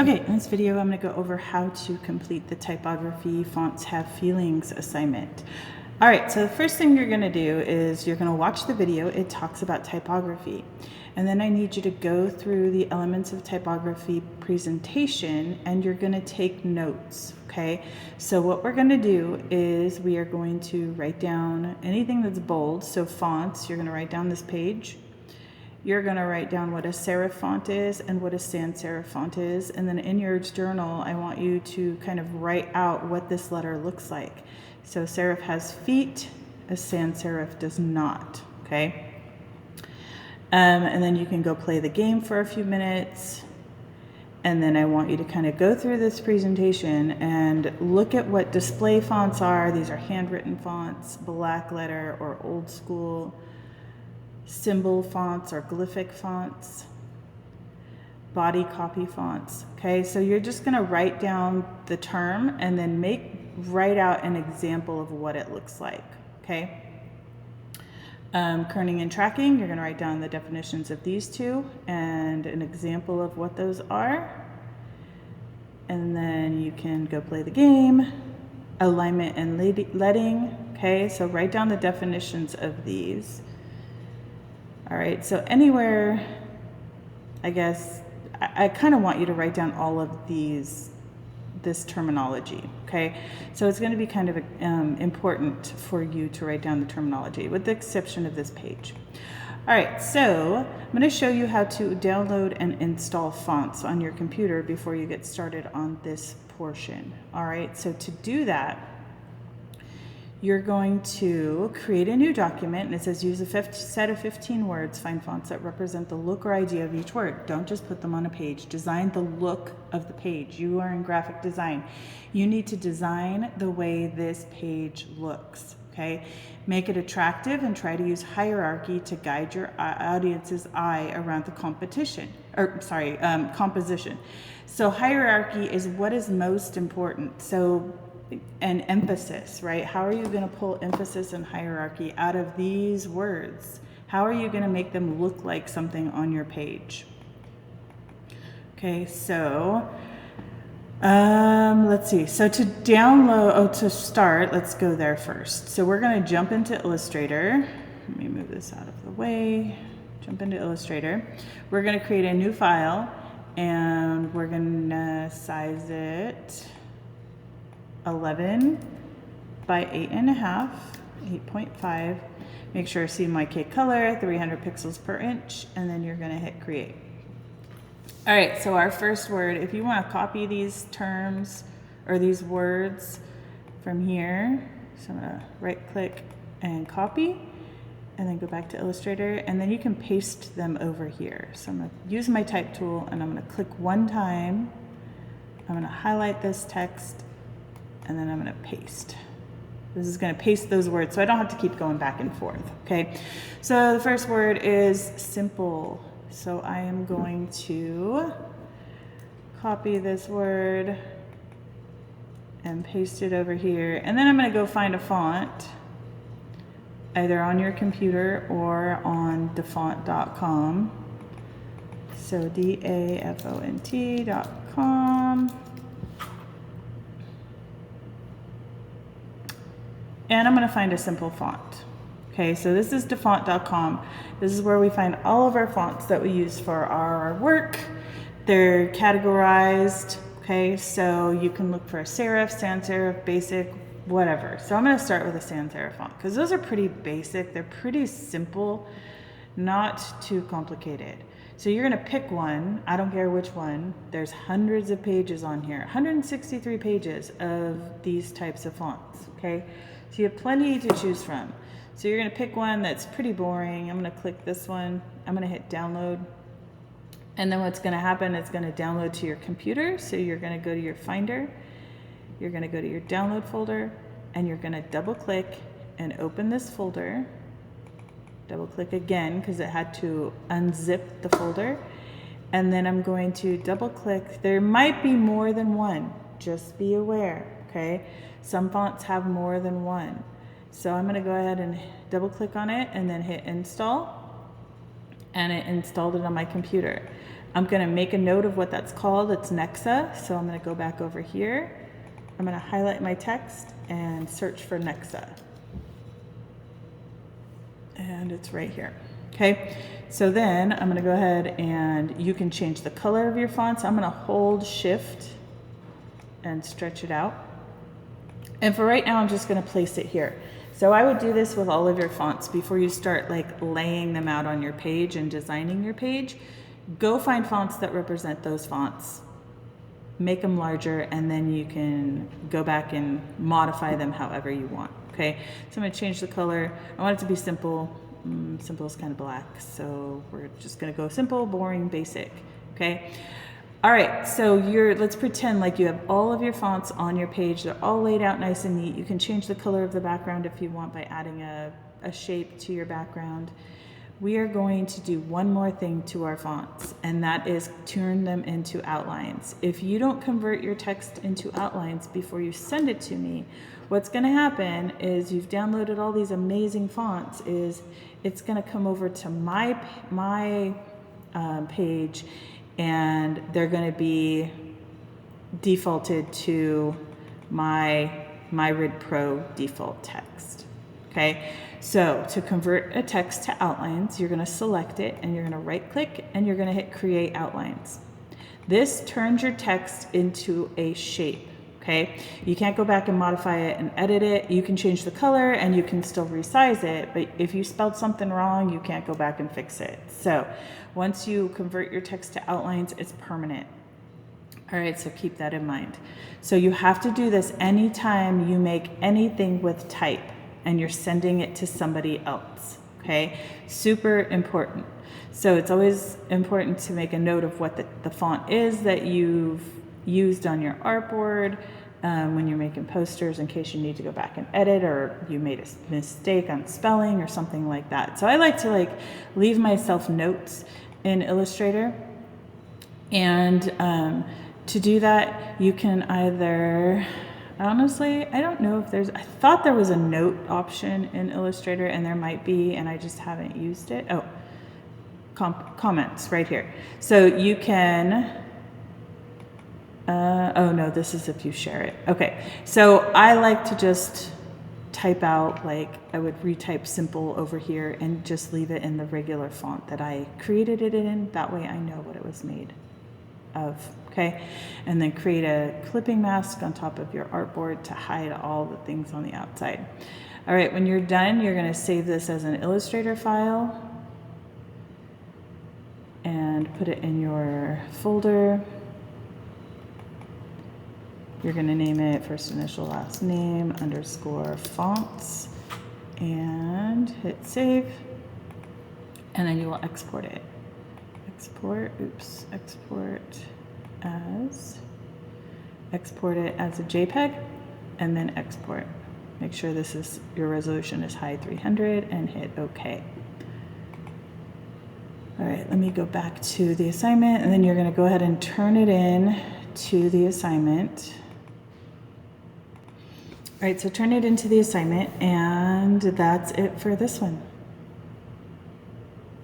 Okay, in this video, I'm going to go over how to complete the typography fonts have feelings assignment. All right, so the first thing you're going to do is you're going to watch the video. It talks about typography. And then I need you to go through the elements of typography presentation and you're going to take notes, okay? So what we're going to do is we are going to write down anything that's bold. So fonts, you're going to write down this page. You're going to write down what a serif font is and what a sans serif font is. And then in your journal, I want you to kind of write out what this letter looks like. So serif has feet, a sans serif does not, okay? And then you can go play the game for a few minutes. And then I want you to kind of go through this presentation and look at what display fonts are. These are handwritten fonts, black letter or old school, symbol fonts or glyphic fonts, body copy fonts. Okay, so you're just going to write down the term and then write out an example of what it looks like. Okay. Kerning and tracking, you're going to write down the definitions of these two and an example of what those are. And then you can go play the game. Alignment and leading. Okay, so write down the definitions of these. All right, so anywhere, I guess, I kind of want you to write down all of this terminology, okay? So it's going to be kind of important for you to write down the terminology, with the exception of this page. All right, so I'm going to show you how to download and install fonts on your computer before you get started on this portion. All right, so to do that, you're going to create a new document, and it says use a set of 15 words, find fonts that represent the look or idea of each word. Don't just put them on a page. Design the look of the page. You are in graphic design. You need to design the way this page looks, okay? Make it attractive and try to use hierarchy to guide your audience's eye around the composition. So hierarchy is what is most important. So and emphasis, right? How are you going to pull emphasis and hierarchy out of these words? How are you going to make them look like something on your page? Okay, so let's see. So to download, to start, let's go there first. So we're going to jump into Illustrator. Let me move this out of the way. Jump into Illustrator. We're going to create a new file and we're going to size it 11 by 8.5, 8.5. Make sure CMYK color, 300 pixels per inch, and then you're going to hit create. All right, so our first word, if you want to copy these terms or these words from here, so I'm going to right click and copy, and then go back to Illustrator, and then you can paste them over here. So I'm going to use my type tool, and I'm going to click one time. I'm going to highlight this text, and then I'm going to paste. This is going to paste those words so I don't have to keep going back and forth, okay? So the first word is simple. So I am going to copy this word and paste it over here. And then I'm going to go find a font, either on your computer or on dafont.com. So dafont.com. And I'm going to find a simple font. Okay, so this is dafont.com. This is where we find all of our fonts that we use for our work. They're categorized, okay, so you can look for a serif, sans serif, basic, whatever. So I'm going to start with a sans serif font because those are pretty basic. They're pretty simple, not too complicated. So you're going to pick one. I don't care which one. There's hundreds of pages on here, 163 pages of these types of fonts, okay? So you have plenty to choose from. So you're going to pick one that's pretty boring. I'm going to click this one. I'm going to hit download. And then what's going to happen, it's going to download to your computer. So you're going to go to your Finder. You're going to go to your download folder. And you're going to double click and open this folder. Double click again because it had to unzip the folder. And then I'm going to double click. There might be more than one. Just be aware, okay? Some fonts have more than one. So I'm going to go ahead and double click on it and then hit install. And it installed it on my computer. I'm going to make a note of what that's called. It's Nexa. So I'm going to go back over here. I'm going to highlight my text and search for Nexa. And it's right here. Okay, so then I'm going to go ahead and you can change the color of your fonts. I'm going to hold Shift and stretch it out. And for right now, I'm just going to place it here. So I would do this with all of your fonts before you start like laying them out on your page and designing your page. Go find fonts that represent those fonts, make them larger, and then you can go back and modify them however you want. Okay, so I'm going to change the color. I want it to be simple. Simple is kind of black, so we're just going to go simple, boring, basic. Okay. All right, so let's pretend like you have all of your fonts on your page. They're all laid out nice and neat. You can change the color of the background if you want by adding a shape to your background. We are going to do one more thing to our fonts, and that is turn them into outlines. If you don't convert your text into outlines before you send it to me, what's going to happen is you've downloaded all these amazing fonts, it's going to come over to my page, and they're going to be defaulted to my MyRid Pro default text. Okay, so to convert a text to outlines, you're going to select it and you're going to right click and you're going to hit create outlines. This turns your text into a shape. Okay, you can't go back and modify it and edit it. You can change the color and you can still resize it, but if you spelled something wrong, you can't go back and fix it. So once you convert your text to outlines, it's permanent. All right, so keep that in mind. So you have to do this anytime you make anything with type and you're sending it to somebody else. Okay, super important. So it's always important to make a note of what the font is that you've used on your artboard when you're making posters, in case you need to go back and edit, or you made a mistake on spelling or something like that. So I like to leave myself notes in Illustrator, and to do that you can either, honestly, I don't know if I thought there was a note option in Illustrator, and there might be, and I just haven't used it. Oh, comments right here. So you can, oh no, this is if you share it. Okay, so I like to just type out, I would retype simple over here and just leave it in the regular font that I created it in. That way I know what it was made of. Okay, and then create a clipping mask on top of your artboard to hide all the things on the outside. All right, when you're done, you're going to save this as an Illustrator file and put it in your folder. You're going to name it first initial last name _ fonts and hit save, and then you will export it. Export it as a JPEG, and then export. Make sure your resolution is high 300 and hit OK. All right, let me go back to the assignment, and then you're going to go ahead and turn it in to the assignment. All right, so turn it into the assignment, and that's it for this one.